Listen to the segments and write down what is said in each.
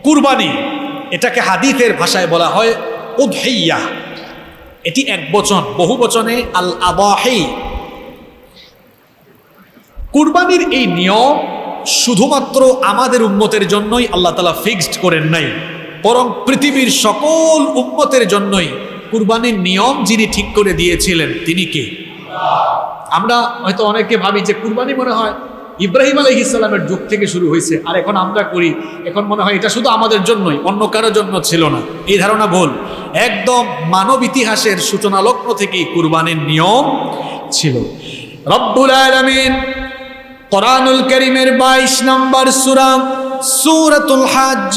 কুরবানি, এটাকে হাদিসের ভাষায় বলা হয় উদহিয়া। এটি এক বচন, বহু বচনে আল আদাহি। কুরবানির এই নিয়ম শুধুমাত্র আমাদের উম্মতের জন্যই আল্লাহ তাআলা ফিক্সড করেন নাই, বরং পৃথিবীর সকল উম্মতের জন্যই কুরবানির নিয়ম যিনি ঠিক করে দিয়েছিলেন তিনি কে? আমরা হয়তো অনেকে ভাবি যে কুরবানি মনে হয় ইব্রাহিম আলাইহিস সালামের যুগ থেকে শুরু হয়েছে, আর এখন আমরা করি, এখন মনে হয় এটা শুধু আমাদের জন্যই, অন্য কারোর জন্য ছিল না। এই ধারণা ভুল। একদম মানব ইতিহাসের সূচনা লগ্ন থেকেই কুরবানির নিয়ম ছিল। রব্বুল আলামিন কোরআনুল কারীমের 22 নম্বর সূরা সূরাতুল হজ্জ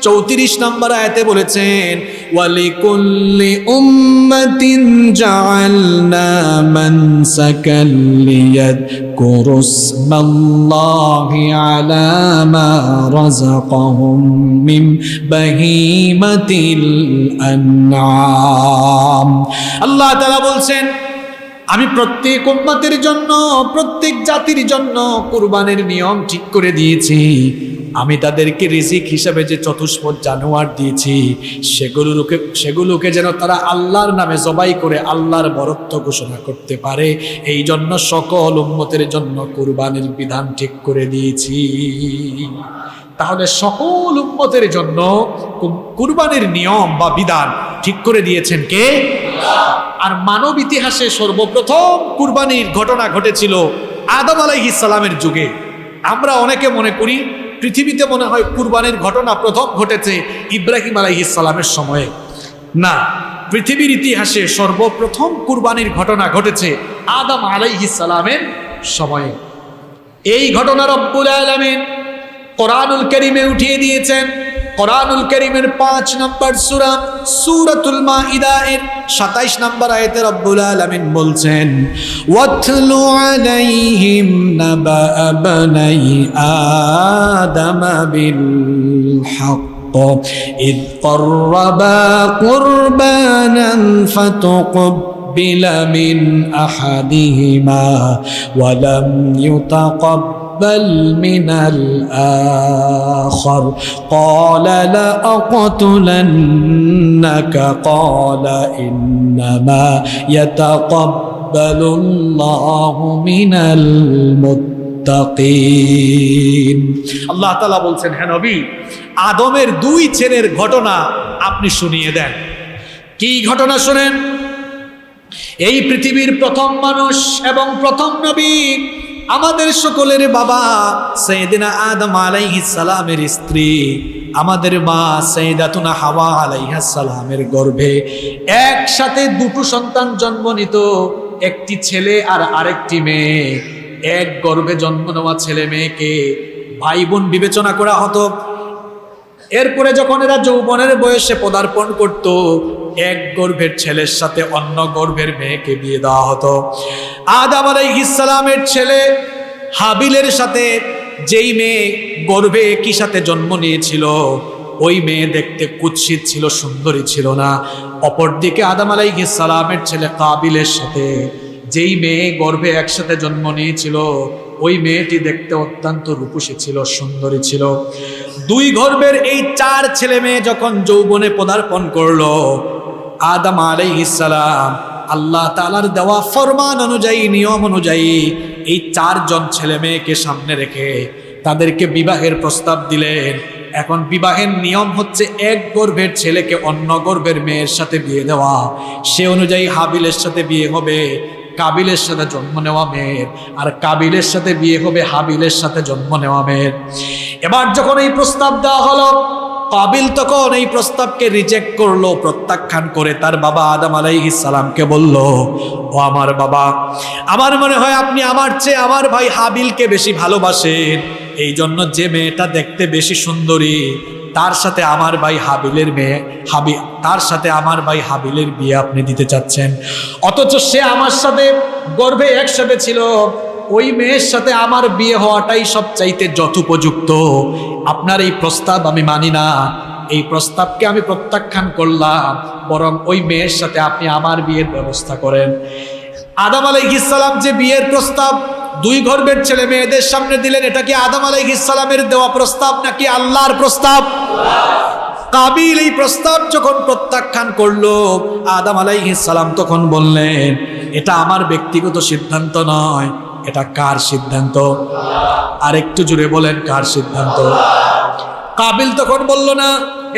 34 নম্বর আয়াতে বলেছেন, ওয়ালিকুল্লি উম্মাতিন জাআলনা মানসাকাল লিয়াযকুরুসমাল্লাহি আলা মা রাযাকাহুম মিন বাহিমাতিল আনআম। আল্লাহ তাআলা বলছেন, আমি প্রত্যেক উম্মতের জন্য, প্রত্যেক জাতির জন্য কুরবানির নিয়ম ঠিক করে দিয়েছি। আমি তাদেরকে রিজিক হিসাবে যে চতুষ্পদ জানোয়ার দিয়েছি, সেগুলোকে যেন তারা আল্লাহর নামে জবাই করে আল্লাহর বরত্ব ঘোষণা করতে পারে, এই জন্য সকল উম্মতের জন্য কুরবানির বিধান ঠিক করে দিয়েছি। তাহলে সকল উম্মতের জন্য কুরবানির নিয়ম বা বিধান ঠিক করে দিয়েছেন কে? আর মানব ইতিহাসে সর্বপ্রথম কুরবানির ঘটনা ঘটেছিল আদম আলাইহিস সালামের যুগে। আমরা অনেকে মনে করি পৃথিবীতে মনে হয় কুরবানির ঘটনা প্রথম ঘটেছে ইব্রাহিম আলাইহিস সালামের সময়ে। না, পৃথিবীর ইতিহাসে সর্বপ্রথম কুরবানির ঘটনা ঘটেছে আদম আলাইহিস সালামের সময়ে। এই ঘটনা রব্বুল আলামিন কোরআনুল কারীমে উঠিয়ে দিয়েছেন। কোরআনুল কারীমের 5 নম্বর সূরা সূরাতুল মাইদা এর 27 নম্বর আয়াতে রব্বুল আলামিন বলছেন, ওয়াতলু আলাইহিম নাবা বানাই আদম বিল হক ইদ قربا قربانا فتقبل من أحدهما ولم يتقبل من الآخر قال لأقتلنك قال إنما يتقبل الله من المتقين। আল্লাহ তাআলা বলছেন, হে নবী, আদমের 2 ছেলের ঘটনা আপনি শুনিয়ে দেন। কি ঘটনা শুনেন? এই পৃথিবীর প্রথম মানুষ এবং প্রথম নবী, আমাদের সকলের বাবা সাইয়েদিনা আদম আলাইহিস সালামের স্ত্রী, আমাদের মা সাইয়েদাতুনা হাওয়া আলাইহিস সালামের গর্ভে একসাথে 2 সন্তান জন্ম নিত, একটি ছেলে আর আরেকটি মেয়ে। এক গর্ভে জন্ম নেওয়া ছেলে মেয়েকে ভাই বোন বিবেচনা করা হতো। এরপরে যখন এরা যৌবনের বয়সে পদার্পণ করত, এক গর্ভের ছেলের সাথে অন্য গর্ভের মেয়েকে বিয়ে দেওয়া হতো। আদম আলাইহিস সালামের ছেলে হাবিলের সাথে যেই মেয়ে গর্ভে একই সাথে জন্ম নিয়েছিল, ওই মেয়ে দেখতে কুৎসিত ছিল, সুন্দরী ছিল না। অপরদিকে আদম আলাইহিস সালামের ছেলে কাবিলের সাথে যেই মেয়ে গর্ভে একসাথে জন্ম নিয়েছিল, ওই মেয়েটি দেখতে অত্যন্ত রূপসী ছিল, সুন্দরী ছিল। 2 গর্ভের এই 4 ছেলে মেয়ে যখন যৌবনে পদার্পণ করলো, আদম আলাইহিস সালাম আল্লাহ তাআলার দেওয়া ফরমান অনুযায়ী, নিয়ম অনুযায়ী এই 4 জন ছেলে মেয়েকে সামনে রেখে তাদেরকে বিবাহের প্রস্তাব দিলেন। এখন বিবাহের নিয়ম হচ্ছে এক গর্ভের ছেলেকে অন্য গর্ভের মেয়ের সাথে বিয়ে দেওয়া। সে অনুযায়ী হাবিলের সাথে বিয়ে হবে কাবিলের সাথে জন্ম নেওয়া মেয়ের, আর কাবিলের সাথে বিয়ে হবে হাবিলের সাথে জন্ম নেওয়া মেয়ের। এবার যখন এই প্রস্তাব দেওয়া হলো, কাবিল তখন এই প্রস্তাবকে রিজেক্ট করলো, প্রত্যাখ্যান করে তার বাবা আদম আলাইহিস সালামকে বলল, ও আমার বাবা, আমার মনে হয় আপনি আমার চেয়ে আমার ভাই হাবিলকে বেশি ভালোবাসেন, এই জন্য যে মেয়েটা দেখতে বেশি সুন্দরী তার সাথে আমার ভাই হাবিলের বিয়ে আপনি দিতে চাচ্ছেন। অথচ সে আমার সাথে গর্ভে একসাথে ছিল, ওই মেয়ের সাথে আমার বিয়ে হওয়াটাই সবচাইতে যথোপযুক্ত। আপনার এই প্রস্তাব আমি মানি না, এই প্রস্তাবকে আমি প্রত্যাখ্যান করলাম, বরং ওই মেয়ের সাথে আপনি আমার বিয়ের ব্যবস্থা করেন। আদম আলাইহিস সালাম যে বিয়ের প্রস্তাব দুই গর্ভের ছেলে মেয়েদের সামনে দিলেন। এটা কি আদম আলাইহিস সালামের দেওয়া প্রস্তাব নাকি আল্লাহর প্রস্তাব? কাবিল এই প্রস্তাব যখন প্রত্যাখ্যান করলো, আদম আলাইহিস সালাম তখন বললেন, এটা আমার ব্যক্তিগত সিদ্ধান্ত নয়, এটা কার সিদ্ধান্ত? আর একটু জোরে বলেন, কার সিদ্ধান্ত? কাবিল তখন বলল, না,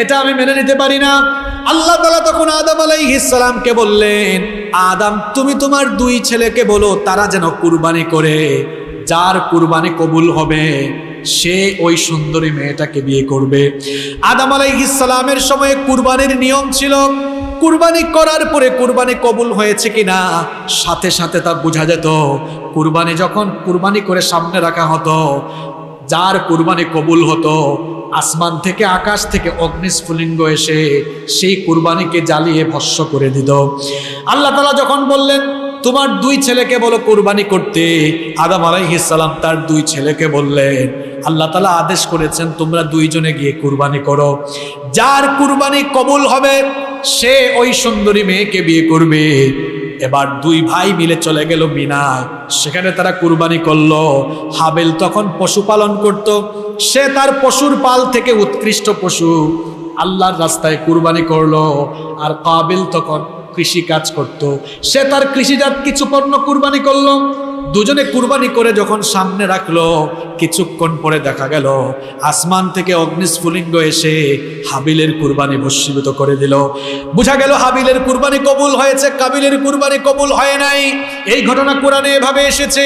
এটা আমি মেনে নিতে পারি না। আল্লাহ তাআলা তখন আদম আলাইহিস সালামকে বললেন, আদম, তুমি তোমার দুই ছেলেকে বলো তারা যেন কুরবানি করে, যার কুরবানি কবুল হবে সে ওই সুন্দরী মেয়েটাকে বিয়ে করবে। আদম আলাইহিস সালামের সময়ে কুরবানির নিয়ম ছিল, কুরবানি করার পরে কুরবানি কবুল হয়েছে কিনা সাথে সাথে তা বোঝা যেত। কুরবানি যখন কুরবানি করে সামনে রাখা হতো, যার কুরবানি কবুল হতো, আসমান থেকে আকাশ থেকে অগ্নিস্ফুলিঙ্গ এসে সেই কুরবানিকে জ্বালিয়ে ভস্ম করে দিত। আল্লাহ তাআলা যখন বললেন, তোমার দুই ছেলেকে বলো কুরবানি করতে, আদম আলাইহিস সালাম তার দুই ছেলেকে বললেন, আল্লাহ তাআলা আদেশ করেছেন তোমরা দুইজনে গিয়ে কুরবানি করো, যার কুরবানি কবুল হবে সে ওই সুন্দরী মেয়েকে বিয়ে করবে। এবার দুই ভাই মিলে চলে গেল মিনায়, সেখানে তারা কুরবানি করলো। হাবিল তখন পশুপালন করত, সে তার পশুর পাল থেকে উৎকৃষ্ট পশু আল্লাহর রাস্তায় কুরবানি করলো। আর কাবিল তখন কৃষি কাজ করত, সে তার কৃষিজাত কিছু পণ্য কুরবানি করলো। দুজনে কুরবানি করে যখন সামনে রাখলো, কিছুক্ষণ পরে দেখা গেল আসমান থেকে অগ্নিস্ফুলিঙ্গ এসে হাবিলের কুরবানি ভস্মীভূত করে দিল। বোঝা গেল হাবিলের কুরবানি কবুল হয়েছে, কাবিলের কুরবানি কবুল হয় নাই। এই ঘটনা কোরআনে এভাবে এসেছে,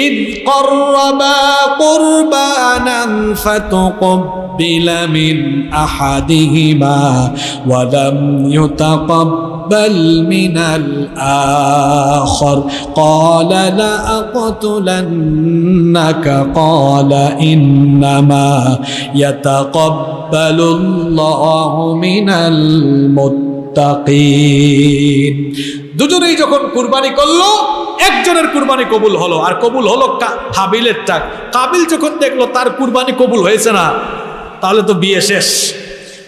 ইদ করবা কুরবানান ফাতুকবিলা মিন আহাদিহিমা ওয়া লাম ইউতাকাব্বাল মিনাল আখর ক্বালা লা আقتلنك قال إنما يتقبل الله من المتقين। দুজনেই যখন কুরবানি করলো, একজনের কুরবানি কবুল হলো, আর কবুল হলো হাবিলেরটা। কাবিল যখন দেখলো তার কুরবানি কবুল হয়েছে না, তাহলে তো বিয়ে শেষ।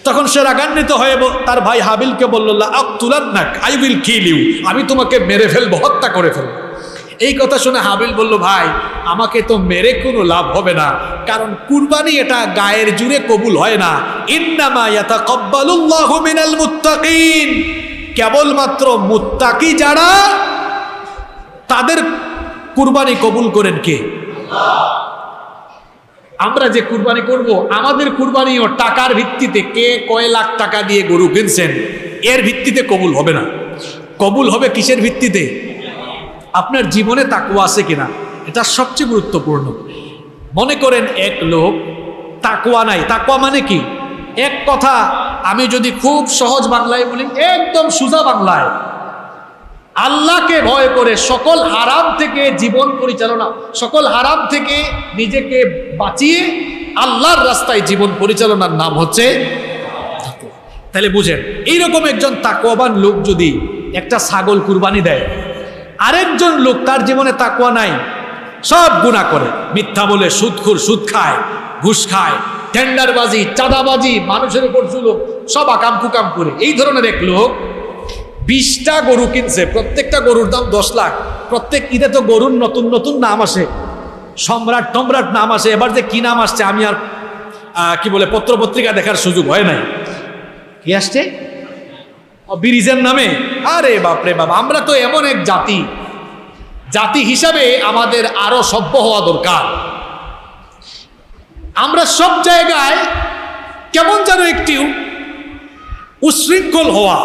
তখন সে রাগান্বিত হয়ে তার ভাই হাবিলকে বলল, লা আকতুলান্নাক, আই উইল কিল ইউ, আমি তোমাকে মেরে ফেলবো, হত্যা করে ফেলবো। এই কথা শুনে হাবিল বলল, ভাই আমাকে তো মেরে কোনো লাভ হবে না, কারণ কুরবানি এটা গায়ের জুড়ে কবুল হয় না। ইন্নামা ইয়াতাকাব্বালুল্লাহু মিনাল মুত্তাকিন, কেবলমাত্র মুত্তাকি যারা তাদের কুরবানি কবুল করেন কে? আমরা যে কুরবানি করব, আমাদের কুরবানিও টাকার ভিত্তিতে, কে কয় লাখ টাকা দিয়ে গরু কিনছেন এর ভিত্তিতে কবুল হবে না। কবুল হবে কিসের ভিত্তিতে? আপনার জীবনে তাকওয়া আছে কিনা, এটা সবচেয়ে গুরুত্বপূর্ণ। মনে করেন এক লোক তাকওয়া নাই। তাকওয়া মানে কি? এক কথা আমি যদি খুব সহজ বাংলায় বলি, একদম সোজা বাংলায়, আল্লাহকে ভয় করে সকল হারাম থেকে জীবন পরিচালনা, সকল হারাম থেকে নিজেকে বাঁচিয়ে আল্লাহর রাস্তায় জীবন পরিচালনার নাম হচ্ছে তাকওয়া। তাহলে বুঝেন, এইরকম একজন তাকওয়াবান লোক যদি একটা ছাগল কুরবানি দেয়, আরেকজন লোক তার জীবনে তাকওয়া নাই, সব গুনাহ করে, মিথ্যা বলে, সুদখোর, সুদ খায়, ঘুষ খায়, টেন্ডারবাজি, চাঁদাবাজি, মানুষের উপর জুলুম, সব আকাম কুকাম করে, এই ধরনের এক লোক 20টা গরু কিনছে, প্রত্যেকটা গরুর দাম 10 লাখ। প্রত্যেক ঈদে তো গরুর নতুন নতুন নাম আসে, সম্রাট টম্রাট নাম আসে। এবার যে কি নাম আসছে আমি আর কি বলে পত্রপত্রিকা দেখার সুযোগ হয় নাই। কি আসছে? ব্রিজের নামে। আরে বাপরে বাপ, আমরা তো এমন এক জাতি হিসাবে আমাদের আরো সভ্য হওয়া দরকার। আমরা সব জায়গায় কেমন যেন একটি উশৃঙ্খল হওয়া,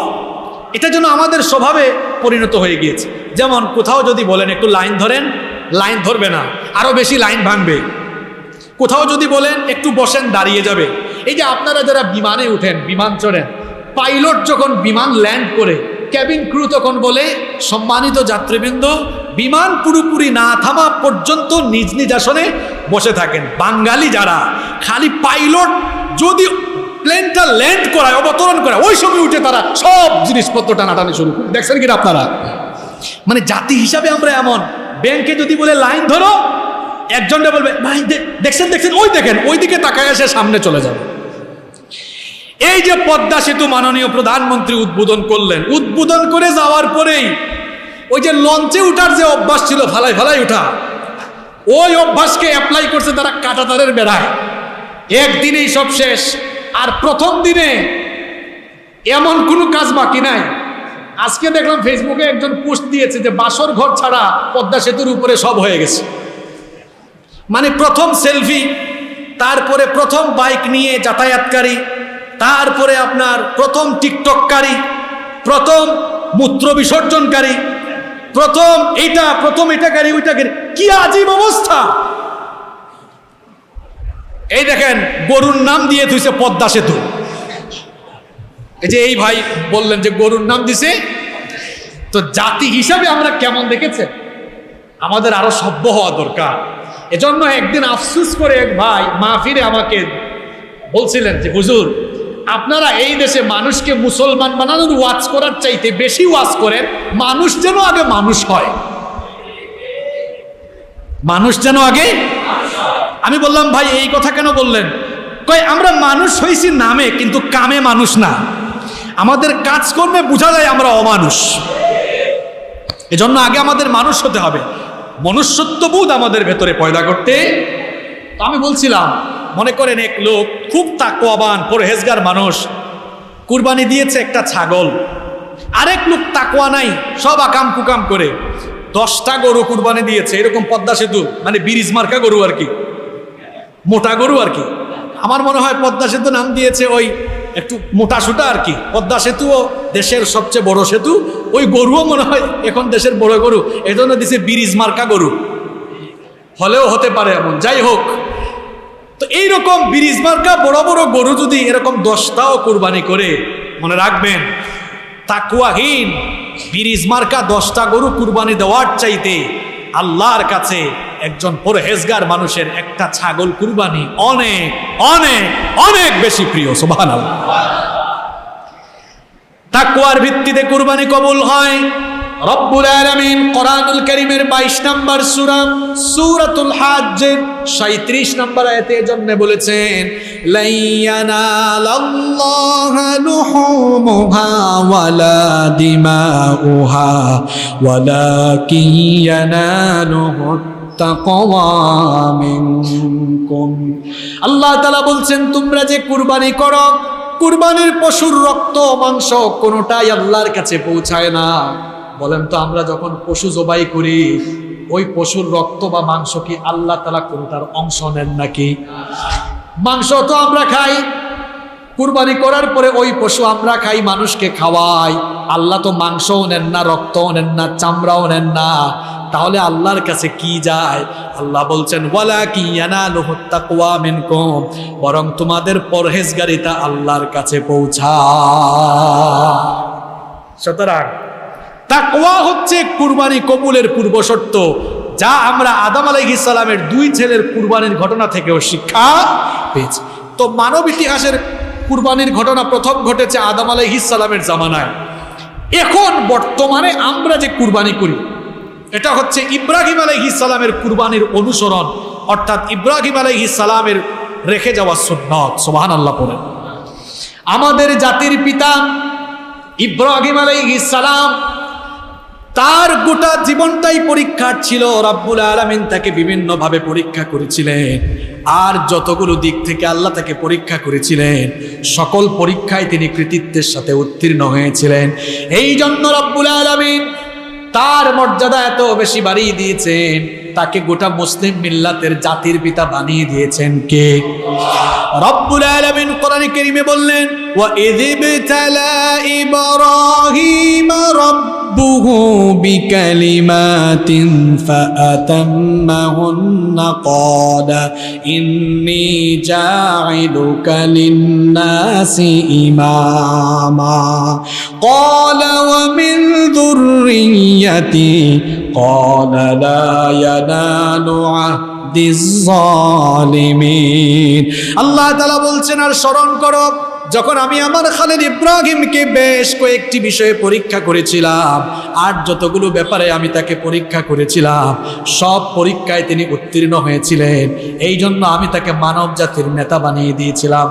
এটা যেন আমাদের স্বভাবে পরিণত হয়ে গিয়েছে। যেমন কোথাও যদি বলেন একটু লাইন ধরেন, লাইন ধরবে না, আরো বেশি লাইন ভাঙবে। কোথাও যদি বলেন একটু বসেন, দাঁড়িয়ে যাবে। এই যে আপনারা যারা বিমানে উঠেন, বিমান চড়েন, পাইলট যখন বিমান ল্যান্ড করে, ক্যাবিন ক্রু তখন বলে, সম্মানিত যাত্রীবৃন্দ, বিমান পুরোপুরি না থামা পর্যন্ত নিজ নিজ আসনে বসে থাকেন। বাঙালি যারা, খালি পাইলট যদি প্লেনটা ল্যান্ড করায়, অবতরণ করায়, ওই সময় উঠে তারা সব জিনিসপত্র টানাটানি শুরু করে। দেখছেন কিনা আপনারা? মানে জাতি হিসাবে আমরা এমন। ব্যাংকে যদি বলে লাইন ধরো, একজনটা বলবে ভাই দেখছেন, ওই দেখেন, ওই দিকে তাকায় এসে সামনে চলে যাবে। এই যে পদ্মা সেতু মাননীয় প্রধানমন্ত্রী উদ্বোধন করলেন, উদ্বোধন করে যাওয়ার পরেই ওই যে লঞ্চে উঠার যে অভ্যাস ছিল, ফালাই ফালাই উঠা, ওই অভ্যাসকে অ্যাপ্লাই করছে তারা কাঁটাতারের বেড়ায়, একদিনেই সব শেষ। আর প্রথম দিনে এমন কোনো কাজ বাকি নাই। আজকে দেখলাম ফেসবুকে একজন পোস্ট দিয়েছে যে বাসর ঘর ছাড়া পদ্মা সেতুর উপরে সব হয়ে গেছে। মানে প্রথম সেলফি, তারপরে প্রথম বাইক নিয়ে যাতায়াতকারী, তারপরে আপনার প্রথম টিকটককারী, প্রথম মূত্র বিসর্জনকারী, প্রথম এটাকারী ওইটাকারী, কি আজীব অবস্থা। এই দেখেন গরুর নাম দিয়ে থুইছে পদ্মা সেতু। এই যে এই ভাই বললেন যে গরুর নাম দিছে, তো জাতি হিসাবে আমরা কেমন দেখেছে, আমাদের আরো সভ্য হওয়া দরকার। এজন্য একদিন আফসোস করে এক ভাই মাহফিলে আমাকে বলছিলেন যে হুজুর, আপনারা এই দেশে মানুষকে মুসলমান বানানোর ওয়াজ করার চাইতে বেশি ওয়াজ করেন মানুষ যেন আগে মানুষ হয়, মানুষ যেন আগে। আমি বললাম ভাই এই কথা কেন বললেন? কয় আমরা মানুষ হইছি নামে, কিন্তু কামে মানুষ না। আমাদের কাজকর্মে বোঝা যায় আমরা অমানুষ। এজন্য আগে আমাদের মানুষ হতে হবে, মনুষ্যত্ববোধ আমাদের ভেতরে পয়দা করতে। তো আমি বলছিলাম, মনে করেন এক লোক খুব তাকওয়াবান পরহেজগার মানুষ কুরবানি দিয়েছে একটা ছাগল, আরেক লোক তাকওয়া নাই, সব আকাম কুকাম করে 10টা গরু কুরবানি দিয়েছে। এরকম পদ্মা সেতু মানে ব্রিজ মার্কা গরু আর কি, মোটা গরু আর কি। আমার মনে হয় পদ্মা সেতু নাম দিয়েছে ওই একটু মোটা সোটা আর কি। পদ্মা সেতুও দেশের সবচেয়ে বড় সেতু, ওই গরুও মনে হয় এখন দেশের বড় গরু, এই জন্য দিছে ব্রিজ মার্কা গরু। হলেও হতে পারে এমন, যাই হোক। তো এইরকম ব্রিজ মার্কা বড় বড় গরু যদি এরকম 10টাও কুরবানি করে, মনে রাখবেন তাকওয়াহীন ব্রিজ মার্কা 10টা গরু কুরবানি দেওয়ার চাইতে আল্লাহর কাছে একজন পরহেজগার মানুষের একটা ছাগল কুরবানি অনেক অনেক অনেক বেশি প্রিয়। সুবহানাল্লাহ। তাকওয়ার ভিত্তিতে কুরবানি কবুল হয়। রব্বুল আলামিন কোরআনুল কারীমের 22 নম্বর সূরা সূরাতুল হজ্জ 37 নম্বর আয়াতে এজন্য বলেছেন, লাইয়ানালাল্লাহু লুহুমুহা ওয়ালা দিমাউহা ওয়ালাকিন ইয়ানালুহু তাকওয়া মিনকুম। আল্লাহ তাআলা বলছেন, তোমরা যে কুরবানি করো, কুরবানির পশুর রক্ত মাংস কোনোটাই আল্লাহর কাছে পৌঁছায় না। বলেন তো, আমরা যখন পশু জবাই করি, ওই পশুর রক্ত বা মাংস কি আল্লাহ তাআলা কোনোটার অংশ নেন নাকি? মাংস তো আমরা খাই, কুরবানি করার পরে ওই পশু আমরা খাই, মানুষকে খাওয়াই। আল্লাহ তো মাংসও নেন না, রক্তও নেন না, চামড়াও নেন না। তাহলে আল্লাহর কাছে কি যায়? আল্লাহ বলছেন, ওয়ালাকিন ইয়ানালুহুত তাকওয়া মিনকুম, বরং তোমাদের পরহেজগারিতা আল্লাহর কাছে পৌঁছায়। সুতরাং তাকওয়া হচ্ছে কুরবানি কবুলের পূর্ব শর্ত, যা আমরা আদম আলাইহিস সালামের 2 ছেলের কুরবানির ঘটনা থেকেও শিক্ষা পেয়েছি। তো মানব ইতিহাসের কুরবানির ঘটনা প্রথম ঘটেছে আদম আলাইহিস সালামের জামানায়। এখন বর্তমানে আমরা যে কুরবানি করি, এটা হচ্ছে ইব্রাহিম আলাইহিস সালামের কুরবানির অনুসরণ, অর্থাৎ ইব্রাহিম আলাইহিস সালামের রেখে যাওয়া সুন্নাত। সুবহানাল্লাহ পড়েন। আমাদের জাতির পিতা ইব্রাহিম আলাইহিস সালাম, তার গোটা জীবনটাই পরীক্ষার ছিল। রব্বুল আলামিন তাকে বিভিন্নভাবে পরীক্ষা করেছিলেন, আর যতগুলো দিক থেকে আল্লাহ তাকে পরীক্ষা করেছিলেন, সকল পরীক্ষায় তিনি কৃতিত্বের সাথে উত্তীর্ণ হয়েছিলেন। এই জন্য রব্বুল আলামিন তার মর্যাদা এত বেশি বাড়িয়ে দিয়েছেন, তাকে গোটা মুসলিম মিল্লাতের জাতির পিতা বানিয়ে দিয়েছেন কে? রব্বুল আলামিন কোরআনে কারীমে বললেন, ওয়া ইযিবতালা ইব্রাহিম রাব্বুহু বিকালিমাতিন ফাআতাম্মাহুন্না ক্বালা ইন্নী জাঈলুকা লিন-নাসি ইমামা ক্বালা ওয়া মিন যুররিয়্যাতি ক্বালা লা ইয়ানালু আহদিজ জালিমিন। আল্লাহ তাআলা বলছেন, আর স্মরণ করো যখন আমি আমার খালিদ ইব্রাহিমকে বেশ কয়েকটি বিষয়ে পরীক্ষা করেছিলাম, আর যতগুলো ব্যাপারে আমি তাকে পরীক্ষা করেছিলাম, সব পরীক্ষায় তিনি উত্তীর্ণ হয়েছিলেন। এই জন্য আমি তাকে মানব জাতির নেতা বানিয়ে দিয়েছিলাম।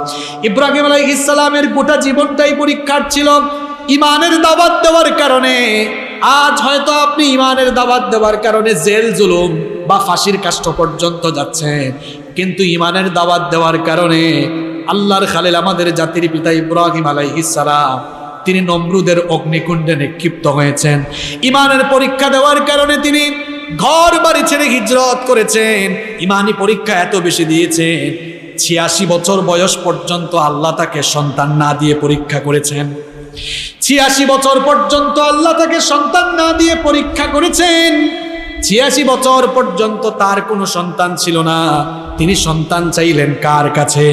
ইব্রাহিম আলাইহিস সালামের গোটা জীবনটাই পরীক্ষার ছিল। ইমানের দাওয়াত দেওয়ার কারণে আজ হয়তো আপনি ইমানের দাওয়াত দেওয়ার কারণে জেল জুলুম বা ফাঁসির কাষ্ঠ পর্যন্ত যাচ্ছেন, কিন্তু ইমানের দাওয়াত দেওয়ার কারণে আল্লাহর খালিল আমাদের জাতির পিতা ইব্রাহিম আলাইহিস সালাম তিনি নমরুদের অগ্নিকুণ্ডে নিক্ষিপ্ত হয়েছেন। ইমানের পরীক্ষা দেওয়ার কারণে তিনি ঘর বাড়ি ছেড়ে হিজরত করেছেন। ইমানি পরীক্ষা এত বেশি দিয়েছেন, ৮৬ বছর বয়স পর্যন্ত আল্লাহ তাকে সন্তান না দিয়ে পরীক্ষা করেছেন। ৮৬ বছর পর্যন্ত আল্লাহ তাকে সন্তান না দিয়ে পরীক্ষা করেছেন। ৮৬ বছর পর্যন্ত তার কোনো সন্তান ছিল না। তিনি সন্তান চাইলেন কার কাছে?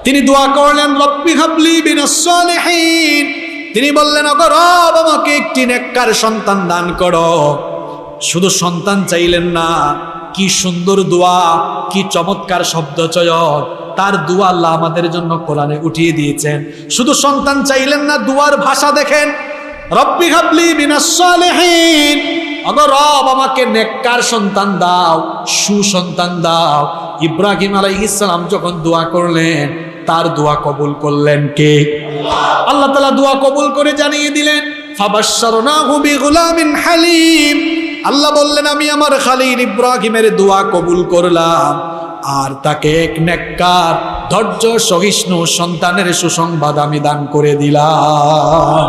তিনি দোয়া করলেন, রব্বি হাবলি মিনাস সালিহিন। তিনি বললেন, ওগো রব, আমাকে একটি নেককার সন্তান দান করো। শুধু সন্তান চাইলেন না, কি সুন্দর দোয়া, কি চমৎকার শব্দ চয়ন, তার দোয়া আল্লাহ আমাদের জন্য কোরআনে উঠিয়ে দিয়েছেন। শুধু সন্তান চাইলেন না, দুয়ার ভাষা দেখেন, রব্বি হাবলি মিনাস সালিহিন। ওগো রব, আমাকে নেককার সন্তান দাও, সুসন্তান দাও। ইব্রাহিম আলাইহিস সালাম যখন দোয়া করলেন, তার দোয়া কবুল করলেন কে? আল্লাহ তাআলা দোয়া কবুল করে জানিয়ে দিলেন, ফাবাশশারনাহু বিগুলামিন হালিম। আল্লাহ বললেন, আমি আমার খালিল ইব্রাহিমের দোয়া কবুল করলাম, আর তাকে এক নেককার ধৈর্য সহিষ্ণু সন্তানের সুসংবাদ আমি দান করে দিলাম।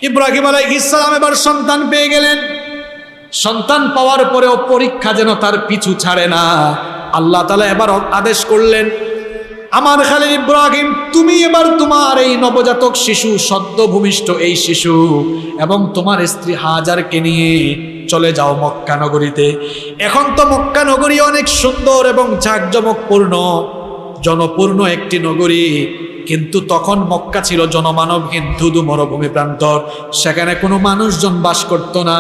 ইব্রাহিম আলাইহিস সালাম এবার সন্তান পেয়ে গেলেন। সন্তান পাওয়ার পরেও পরীক্ষা যেন তার পিছু ছাড়ে না। আল্লাহ তাআলা এবার আদেশ করলেন, আমার খালিল ইব্রাহিম, তুমি এবার তোমার এই নবজাতক শিশু, সদ্য ভূমিষ্ঠ এই শিশু এবং তোমার স্ত্রী হাজারকে নিয়ে চলে যাও মক্কা নগরীতে। এখন তো মক্কা নগরী অনেক সুন্দর এবং জাঁকজমকপূর্ণ, জনপূর্ণ একটি নগরী, কিন্তু তখন মক্কা ছিল জনমানবহীন ধুধু মরুভূমি প্রান্তর। সেখানে কোনো মানুষজন বাস করত না,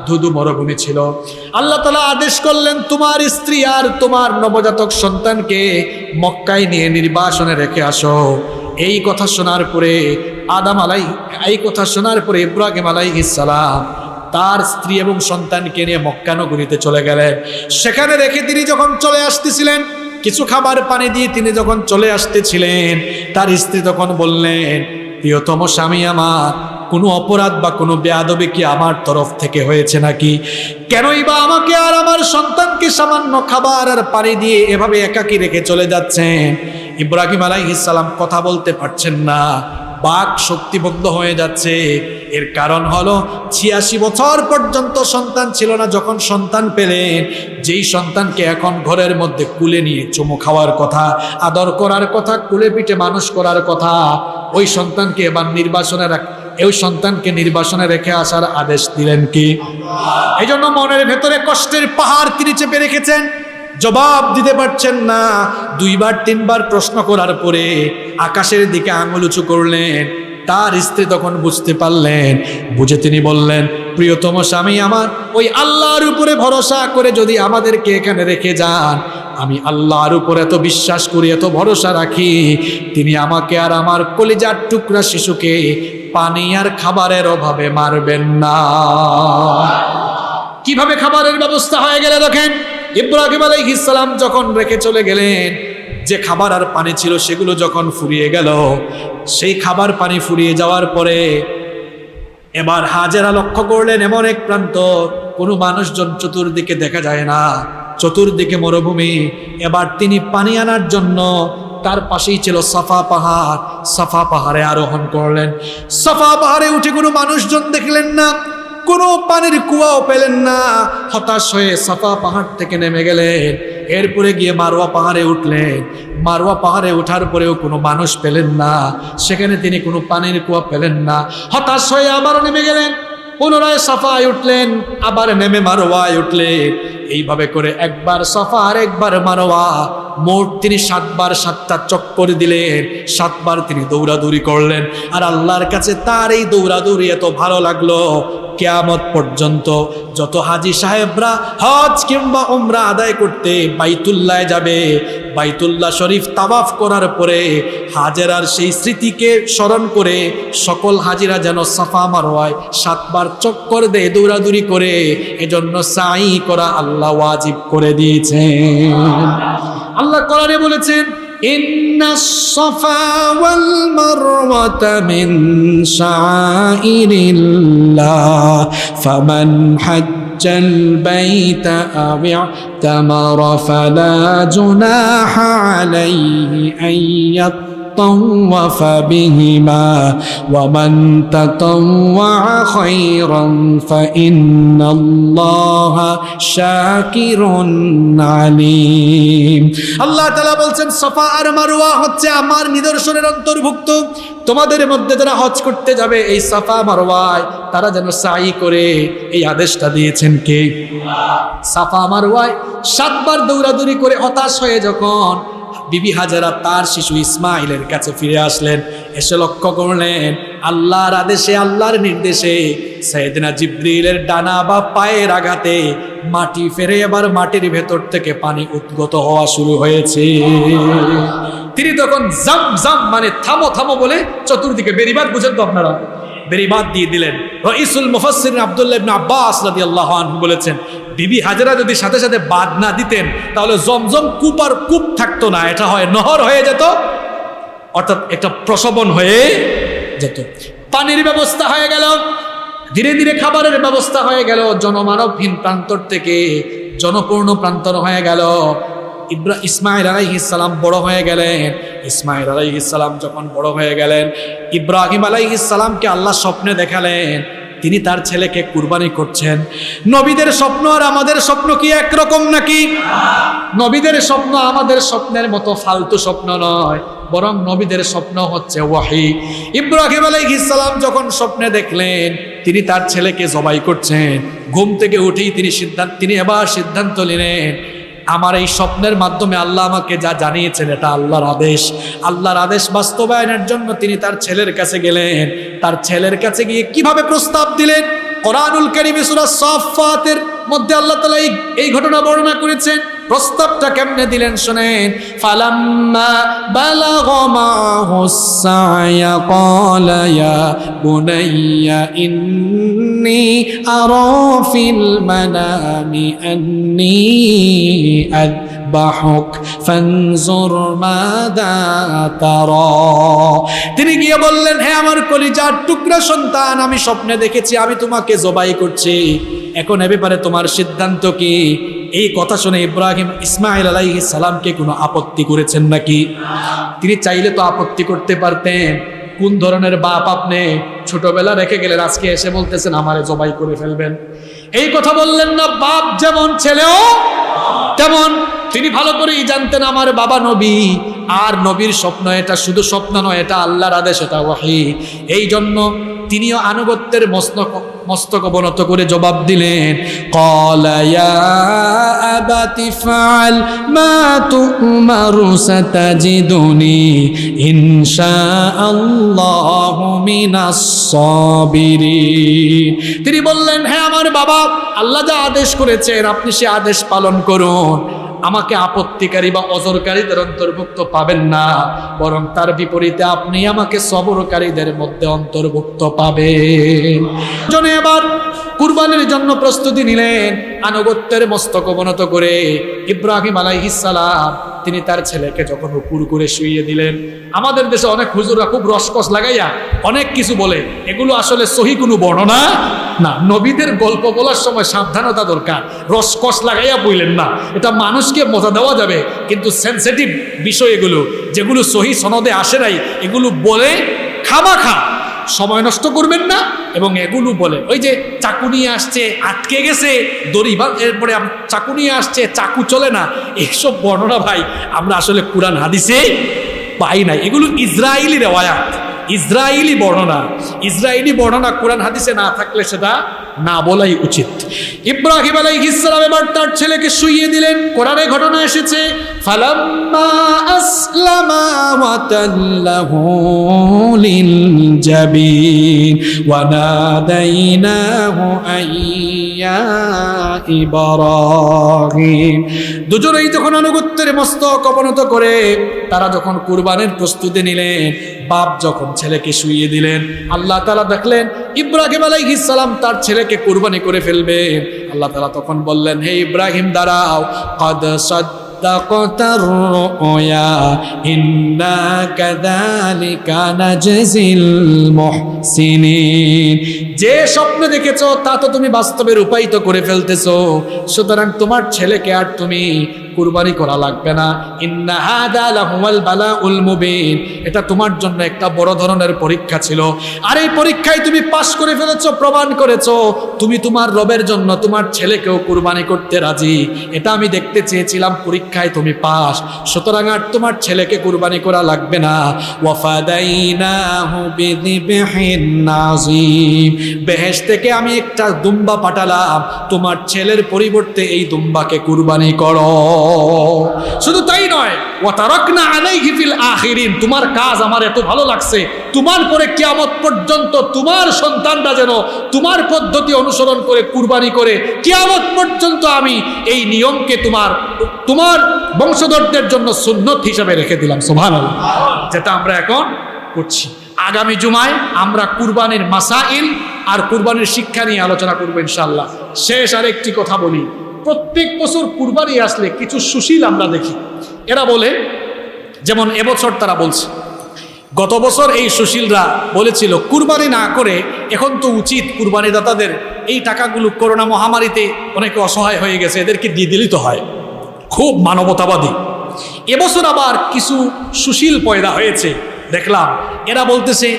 ধুধু মরুভূমি ছিল। আল্লাহ তাআলা আদেশ করলেন, তোমার স্ত্রী আর তোমার নবজাতক সন্তানকে মক্কায় নিয়ে নির্বাসনে রেখে আসো। এই কথা শোনার পরে ইব্রাহিম আলাইহিস সালাম তার স্ত্রী এবং সন্তানকে নিয়ে মক্কা নগরীতে চলে গেলেন। সেখানে রেখে তিনি যখন চলে আসতেছিলেন, কিছু খাবার পানি দিয়ে তিনি যখন চলে আসতেছিলেন, তার স্ত্রী তখন বললেন, প্রিয়তম স্বামী আমার, কোনো অপরাধ বা কোনো বেয়াদবি কি আমার তরফ থেকে হয়েছে নাকি? কেনই বা আমাকে আর আমার সন্তানকে সামান্য খাবার আর পানি দিয়ে এভাবে একাকী রেখে চলে যাচ্ছেন? ইব্রাহিম আলাইহিস সালাম কথা বলতে পারছেন না, বাক শক্তিবদ্ধ হয়ে যাচ্ছে। এর কারণ হলো ৮৬ বছর পর্যন্ত সন্তান ছিল না। যখন সন্তান পেলেন, যেই সন্তানকে এখন ঘরের মধ্যে কুলে নিয়ে চুমু খাওয়ার কথা, আদর করার কথা, কুলে পিঠে মানুষ করার কথা, ওই সন্তানকে এবার নির্বাসনে রেখে আসার আদেশ দিলেন কি? এই জন্য মনের ভেতরে কষ্টের পাহাড় তিনি চেপে রেখেছেন, জবাব দিতে পারছেন না। ২ বার ৩ বার প্রশ্ন করার পরে আকাশের দিকে আঙুল উঁচু করলেন। তার স্ত্রী তখন বুঝতে পারলেন, বুঝে তিনি বললেন, প্রিয়তম স্বামী আমার, ওই আল্লাহর উপরে ভরসা করে যদি আমাদেরকে এখানে রেখে যান, আমি আল্লাহর উপর এত বিশ্বাস করি, এত ভরসা রাখি, তিনি আমাকে আর আমার কলিজার টুকরা শিশুকে পানি আর খাবারের অভাবে মারবেন না। কিভাবে খাবারের ব্যবস্থা হয়ে গেলে দেখেন। ইব্রাহিম আলাইহিস সালাম যখন রেখে চলে গেলেন, যে খাবার আর পানি ছিল সেগুলো যখন ফুরিয়ে গেল, সেই খাবার পানি ফুরিয়ে যাওয়ার পরে এবার হাজেরা লক্ষ্য করলেন এমন এক প্রান্ত, কোনো মানুষজন চতুর্দিকে দেখা যায় না, চতুর্দিকে মরুভূমি। এবার তিনি পানি আনার জন্য, তার পাশেই ছিল সাফা পাহাড়, সাফা পাহাড়ে আরোহণ করলেন। সাফা পাহাড়ে উঠে কোনো মানুষজন দেখলেন না, কোনো পানির কুয়াও পেলেন না। হতাশ হয়ে সাফা পাহাড় থেকে নেমে গেলেন। এরপরে গিয়ে মারওয়া পাহাড়ে উঠলেন। মারওয়া পাহাড়ে ওঠার পরেও কোনো মানুষ পেলেন না, সেখানে তিনি কোনো পানির কুয়া পেলেন না। হতাশ হয়ে আবারও নেমে গেলেন, পুনরায় সাফায় উঠলেন, আবার নেমে মারওয়ায় উঠলেন। এইভাবে করে একবার সাফা আর একবার মারওয়া, মোট তিনি 7 বার 7টা চক্কর দিলেন। 7 বার তিনি দৌড়াদৌড়ি করলেন। আর আল্লাহর কাছে তার এই দৌড়াদৌড়ি এত ভালো লাগলো, কিয়ামত পর্যন্ত যত হাজী সাহেবরা হজ কিংবা উমরা আদায় করতে বাইতুল্লাহ যাবে, বাইতুল্লাহ শরীফ তাওয়াফ করার পরে হাজেরার সেই স্মৃতিকে স্মরণ করে সকল হাজিরা যেন সাফা মারওয়ায় 7 বার চক্কর দেয়, দৌড়াদৌড়ি করে। এজন্য সাই করা আল্লাহ ওয়াজিব করে দিয়েছেন। আল্লাহ কোরআনে বলেছেন, ইন্নাস সাফা ওয়াল মারওয়াতা মিন শাআইরিল্লাহ ফামান হাজ্জাল বাইতা আও ইতামারা ফালা জুনাহা আলাইহি আন طوف بهما ومن تطوع خيرا فإن الله شاكر عليم আল্লাহ তাআলা বলছেন সাফা আর মারওয়া হচ্ছে আমার নিদর্শনের অন্তর্ভুক্ত। তোমাদের মধ্যে যারা হজ করতে যাবে এই সাফা মারওয়ায় তারা যেন সাই করে, এই আদেশটা দিয়েছেন কে? সাফা মারওয়ায় 7 বার দৌড়াদৌড়ি করে হতাশ হয়ে যখন বিবি হাজারা তার শিশু ইসমাইলের কাছে ফিরে আসলেন, এসে লক্ষ্য করলেন আল্লাহর আদেশে আল্লাহর নির্দেশে সাইয়েদনা জিবরিলের ডানা বা পায়ের আঘাতে মাটি ফেরে এবার মাটির ভেতর থেকে পানি উদ্গত হওয়া শুরু হয়েছে। তিনি তখন জাম জাম মানে থামো থামো বলে চতুর্দিকে বেরিবাদ, বুঝেন তো আপনারা, বেরিবাদ দিয়ে দিলেন। রাইসুল মুফাসসিরিন আব্দুল্লাহ ইবনে আব্বাস রাদিয়াল্লাহু আনহু বলেছেন, বিবি হাজেরা যদি সাথে সাথে বাদ না দিতেন তাহলে জমজম কূপ আর কূপ থাকতো না, এটা হয় নহর হয়ে যেত, অর্থাৎ একটা প্রসবন হয়ে যেত। পানির ব্যবস্থা হয়ে গেল, ধীরে ধীরে খাবারের ব্যবস্থা হয়ে গেল, জনমানবহীন প্রান্তর থেকে জনপূর্ণ প্রান্তর হয়ে গেল। ইসমাইল আলাইহিস সালাম বড় হয়ে গেলেন। ইসমাইল আলাইহিস সালাম যখন বড় হয়ে গেলেন, ইব্রাহিম আলাইহিস সালামকে আল্লাহ স্বপ্নে দেখালেন তিনি তার ছেলেকে কুরবানি করছেন। নবীদের স্বপ্ন আর আমাদের স্বপ্ন কি একরকম নাকি? নবীদের স্বপ্ন আমাদের স্বপ্নের মতো ফালতু স্বপ্ন নয়, বরং নবীদের স্বপ্ন হচ্ছে ওয়াহি। ইব্রাহিম আলাইহিস সালাম যখন স্বপ্নে দেখলেন তিনি তার ছেলেকে জবাই করছেন, ঘুম থেকে উঠেই তিনি এবার সিদ্ধান্ত নিলেন আমার এই স্বপ্নের মাধ্যমে আল্লাহ আমাকে যা জানিয়েছেন এটা আল্লাহর আদেশ। আল্লাহর আদেশ বাস্তবায়নের জন্য তিনি তার ছেলের কাছে গেলেন। তার ছেলের কাছে গিয়ে কিভাবে প্রস্তাব দিলেন, কোরআনুল কারীমে সূরা সাফফাতের মধ্যে আল্লাহ তাআলা এই ঘটনা বর্ণনা করেছেন। প্রস্তাবটা কেমনে দিলেন শুনেন। ফালাম্মা বালাগা মাহুস সা'য়া ক্বালা ইয়া বুনাইয়া ইন্নী আরা ফিল মানামি আন্নী আযবাহুক ফানজুর মাযা তারা। তিনি গিয়ে বললেন, হে আমার কলিজার টুকরা সন্তান, আমি স্বপ্নে দেখেছি আমি তোমাকে জবাই করছি, এখন এ ব্যাপারে তোমার সিদ্ধান্ত কি? এই কথা শুনে ইব্রাহিম ইসমাইল আলাইহিস সালামকে কোনো আপত্তি করেছেন নাকি? তিনি চাইলে তো আপত্তি করতে পারতেন। কোন ধরনের বাপ আপনি? ছোটবেলা রেখে গেলেন, আজকে এসে বলতেছেন আমারে জবাই করে ফেলবেন। এই কথা বললেন না। বাপ যেমন ছেলেও তেমন। তিনি ভালো করেই জানতেন আমার বাবা নবী, আর নবীর স্বপ্ন এটা শুধু স্বপ্ন নয়, এটা আল্লাহর আদেশ, এটা ওয়াহি। এই জন্য তিনিও আনুগত্যের মস্তক অবনত করে জবাব দিলেন, ক্বালা ইয়া আবাতি ফাআল মা তু'মারু সাতাজিদুনি ইনশাআল্লাহু মিনাস সাবিরিন। তিনি বললেন, হে আমার বাবা, আল্লাহ যা আদেশ করেছেন আপনি সে আদেশ পালন করুন। আমাকে আপত্তিকারী বা অজরকারীদের অন্তর্ভুক্ত পাবেন না, বরং তার বিপরীতে আপনি আমাকে সবরকারীদের মধ্যে অন্তর্ভুক্ত পাবেন। জন্য এবার কুরবানির জন্য প্রস্তুতি নিলেন। আনুগত্যের মস্তক অবনত করে ইব্রাহিম আলাইহিস সালাম তিনি তার ছেলেকে যখন উপর করে শুইয়ে দিলেন। আমাদের দেশে অনেক হুজুররা খুব রসকস লাগাইয়া অনেক কিছু বলে, এগুলো আসলে সহি কোনো বর্ণনা না। নবীদের গল্প বলার সময় সাবধানতা দরকার। রসকস লাগাইয়া বললেন না, এটা মানুষকে মজা দেওয়া যাবে, কিন্তু সেনসিটিভ বিষয় এগুলো, যেগুলো সহি সনদে আসে নাই, এগুলো বলে খামাখা সময় নষ্ট করবেন না। এবং এগুলো বলে ওই যে চাকু নিয়ে আসছে আটকে গেছে দড়ি, বা এরপরে চাকু নিয়ে আসছে চাকু চলে না, এইসব বর্ণনা ভাই আমরা আসলে কুরআন হাদিসে পাই নাই। এগুলো ইসরায়েলি রেওয়ায়াত, ইসরায়েলি বর্ণনা। ইসরায়েলি বর্ণনা কুরআন হাদিসে না থাকলে সেটা না বলাই উচিত। ইব্রাহিম আলাইহিস সালাম এবার তার ছেলেকে শুইয়ে দিলেন। কোরআনে ঘটনা এসেছে, ফালাম্মা আসলামা ওয়া তাল্লাহু লিল জাবিন ওয়া নাদাইনাহু আইয়া ইব্রাহিম। দুজনেই যখন আনুগত্যের মস্তক অবনত করে তারা যখন কুরবানির প্রস্তুতি নিলেন, বাপ যখন ছেলেকে শুইয়ে দিলেন, আল্লাহ তাআলা দেখলেন ইব্রাহিম আলাইহিস সালাম তার ছেলেকে কুরবানি করে ফেলবেন। আল্লাহ তাআলা তখন বললেন, হে ইব্রাহিম দাঁড়াও, قد صدق সাদ্দাকাতার রুয়া ইন্না কাযালিকা নাজজিল মুহসিনিন। যে স্বপ্ন দেখেছো তা তো তুমি বাস্তবে রূপায়িত করে ফেলতেছো, সুতরাং তোমার ছেলেকে আর তুমি কুরবানি করা লাগবে না। ইন্না হাদা লাহুয়াল বালাউল মুবিন, এটা তোমার জন্য একটা বড় ধরনের পরীক্ষা ছিল, আর এই পরীক্ষায় তুমি পাশ করে ফেলেছো, প্রমাণ করেছো তুমি তোমার রবের জন্য তোমার ছেলেকেও কুরবানি করতে রাজি। এটা আমি দেখতে চেয়েছিলাম, পরীক্ষায় তুমি পাস, সুতরাং আর তোমার ছেলেকে কুরবানি করা লাগবে না। ওয়াফাদাইনাহু বিযিবহিন নাযীম, বেহেশত থেকে আমি একটা দুম্বা পাঠালাম, তোমার ছেলের পরিবর্তে এই দুম্বাকে কুরবানি করো। শুধু তাই নয়, ওয়া তারাকনা আলাইহি ফিল আখিরিন, তোমার কাজ আমার এত ভালো লাগছে, তোমার পরে কিয়ামত পর্যন্ত তোমার সন্তানরা যেন তোমার পদ্ধতি অনুসরণ করে কুরবানি করে, কিয়ামত পর্যন্ত আমি এই নিয়মকে তোমার বংশধরদের জন্য সুন্নত হিসেবে রেখে দিলাম। সুবহানাল্লাহ, যেটা আমরা এখন করছি। আগামী জুমায় আমরা কুরবানির মাসাইল আর কুরবানির শিক্ষা নিয়ে আলোচনা করবো ইনশাআল্লাহ। শেষ আরেকটি কথা বলি, প্রত্যেক বছর কুরবানি আসলে কিছু সুশীল আমরা দেখি, এরা বলে, যেমন এবছর তারা বলছে, গত বছর এই সুশীলরা বলেছিল কুরবানি না করে এখন তো উচিত কুরবানি দাতাদের এই টাকাগুলো করোনা মহামারীতে অনেকে অসহায় হয়ে গেছে, এদেরকে দিয়ে দিলেই তো হয়, খুব মানবতাবাদী। এবছর আবার কিছু সুশীল পয়দা হয়েছে, দেখলাম এরা বলতেছে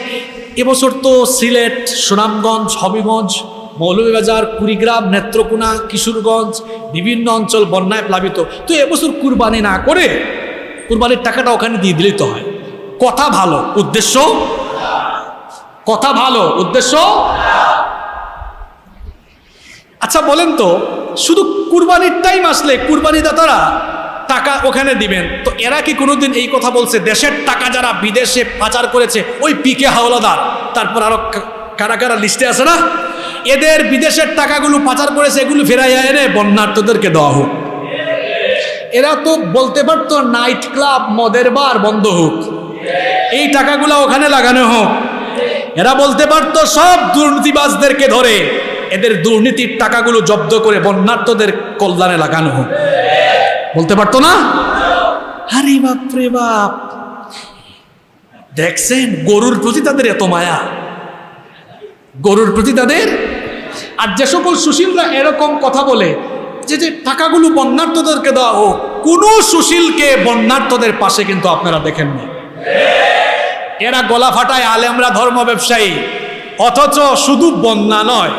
এবছর তো সিলেট, সুনামগঞ্জ, হবিগঞ্জ, মৌলভীবাজার, কুড়িগ্রাম, নেত্রকোনা, কিশোরগঞ্জ বিভিন্ন অঞ্চল বন্যায় প্লাবিত, তো এবছর কুরবানি না করে কুরবানির টাকাটা ওখানে দিয়ে দিলেই তো হয়। কথা ভালো, উদ্দেশ্য কথা ভালো, উদ্দেশ্য। আচ্ছা বলেন তো, শুধু কুরবানির টাইম আসলে কুরবানি দাতারা টাকা ওখানে দিবেন, তো এরা কি কোনোদিন এই কথা বলছে দেশের টাকা যারা বিদেশে পাচার করেছে, ওই পিকে হাওলাদার, তারপর আরো কারা কারা লিস্টে আছে না, এদের বিদেশের টাকাগুলো পাচার করেছে, এগুলো ফেরাইয়া এনে বন্যার্থদেরকে দেওয়া হোক? এরা তো বলতে পারতো নাইট ক্লাব, মদের বার বন্ধ হোক, এই টাকাগুলো ওখানে লাগানো হোক। এরা বলতে পারতো সব দুর্নীতিবাজদেরকে ধরে এদের দুর্নীতির টাকাগুলো জব্দ করে বন্যার্থদের কল্যাণে লাগানো হোক, বলতে পারতো না? আরে বাপরে বাপ, দেখছেন গরুর প্রতি তাদের এত মায়া, গরুর প্রতি তাদের। আর যে সকল সুশীলরা এরকম কথা বলে যে টাকাগুলো বন্যার্থদেরকে দেওয়া হোক, কোন সুশীলকে বন্যার্থদের পাশে কিন্তু আপনারা দেখেননি। এরা গলা ফাটায় আলেমরা ধর্ম ব্যবসায়ী, অথচ শুধু বন্যা নয়,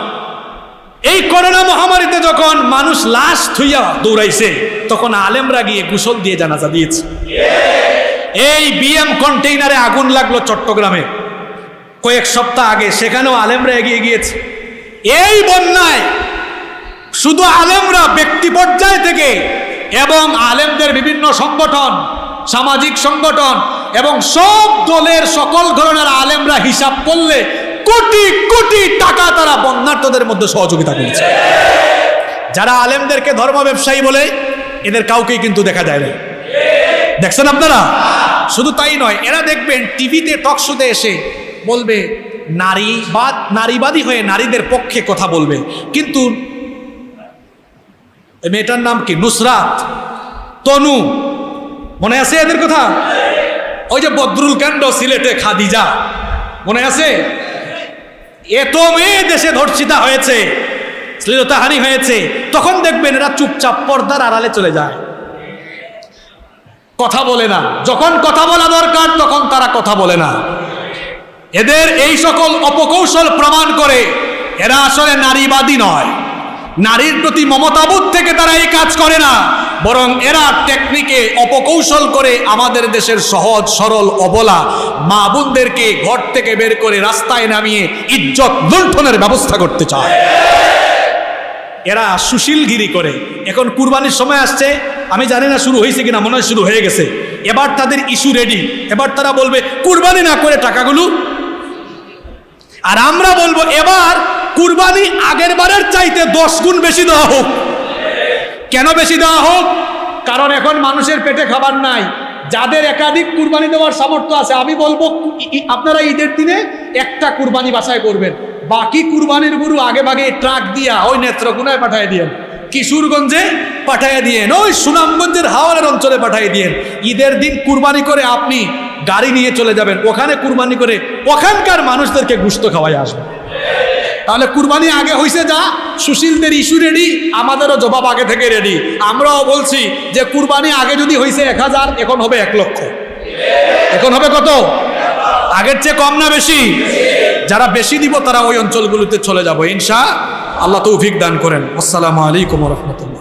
এই করোনা মহামারীতে যখন মানুষ লাশ থুইয়া দৌড়াইছে তখন আলেমরা গিয়ে গোসল দিয়ে জানাজা দিয়েছে। এই বিএম কন্টেইনারে আগুন লাগলো চট্টগ্রামে কয়েক সপ্তাহ আগে, সেখানেও আলেমরা এগিয়ে গিয়েছে। এই বন্যায় শুধু আলেমরা ব্যক্তি পর্যায় থেকে এবং আলেমদের বিভিন্ন সংগঠন, সামাজিক সংগঠন এবং সব দলের সকল ধরনের আলেমরা হিসাব করলে কোটি কোটি টাকা তারা বন্যার্থদের মধ্যে সহযোগিতা করেছে। যারা আলেমদেরকে ধর্ম ব্যবসায়ী বলে এদের কাউকেই কিন্তু দেখা যায় না, দেখছেন আপনারা? শুধু তাই নয়, এরা দেখবেন টিভিতে টক শোতে এসে বলবে নারীবাদী হয়ে নারীদের পক্ষে কথা বলবে, কিন্তু মেয়েটার নাম কি, নুসরাত, তনু, মনে আছে এদের কথা? ওই যে বদরুল কাণ্ড সিলেটে, খাদিজা, মনে আছে? এত মেয়ে দেশে ধর্ষিতা হয়েছে, শ্লীলতাহানি হয়েছে, তখন দেখবেন এরা চুপচাপ পর্দার আড়ালে চলে যায়, কথা বলে না। যখন কথা বলা দরকার তখন তারা কথা বলে না। এদের এই সকল অপকৌশল প্রমাণ করে এরা আসলে নারীবাদী নয়, নারীর প্রতি মমতাবোধ থেকে তারা এই কাজ করে না, বরং এরা টেকনিকে অপকৌশল করে আমাদের দেশের সহজ সরল অবলা মা বোনদেরকে ঘর থেকে বের করে রাস্তায় নামিয়ে ইজ্জত লুণ্ঠনের ব্যবস্থা করতে চায়। এরা সুশীলগিরি করে। এখন কুরবানির সময় আসছে, আমি জানি না শুরু হয়েছে কিনা, মনে হয় শুরু হয়ে গেছে। এবার তাদের ইস্যু রেডি, এবার তারা বলবে কুরবানি না করে টাকাগুলো, আর আমরা বলবো এবার কুরবানি আগের বারের চাইতে 10 গুণ বেশি দেওয়া হোক। কেন বেশি দেওয়া হোক? কারণ এখন মানুষের পেটে খাবার নাই। যাদের একাধিক কুরবানি দেওয়ার সামর্থ্য আছে, আমি বলবো আপনারা ঈদের দিনে একটা কুরবানি বাছাই করবেন, বাকি কুরবানির গরু আগে ভাগে ট্রাক দিয়া ওই নেত্রকোনায় পাঠিয়ে দিয়েন, কিশোরগঞ্জে পাঠাইয়া দিয়েন, ওই সুনামগঞ্জের হাওড়ের অঞ্চলে পাঠিয়ে দিয়েন। ঈদের দিন কুরবানি করে আপনি গাড়ি নিয়ে চলে যাবেন, ওখানে কুরবানি করে ওখানকার মানুষদেরকে গোশত খাওয়াই আসবেন। তাহলে কুরবানি আগে হয়েছে, যা সুশীলদের ইস্যু রেডি, আমাদেরও জবাব আগে থেকে রেডি। আমরাও বলছি যে কুরবানি আগে যদি হয়েছে 1000, এখন হবে 1 লক্ষ। এখন হবে কত? আগের চেয়ে কম না বেশি? যারা বেশি দিব তারা ওই অঞ্চলগুলোতে চলে যাবো ইনশাআল্লাহ। তৌফিক দান করেন। আসসালামু আলাইকুম ওয়া রাহমাতুল্লাহ।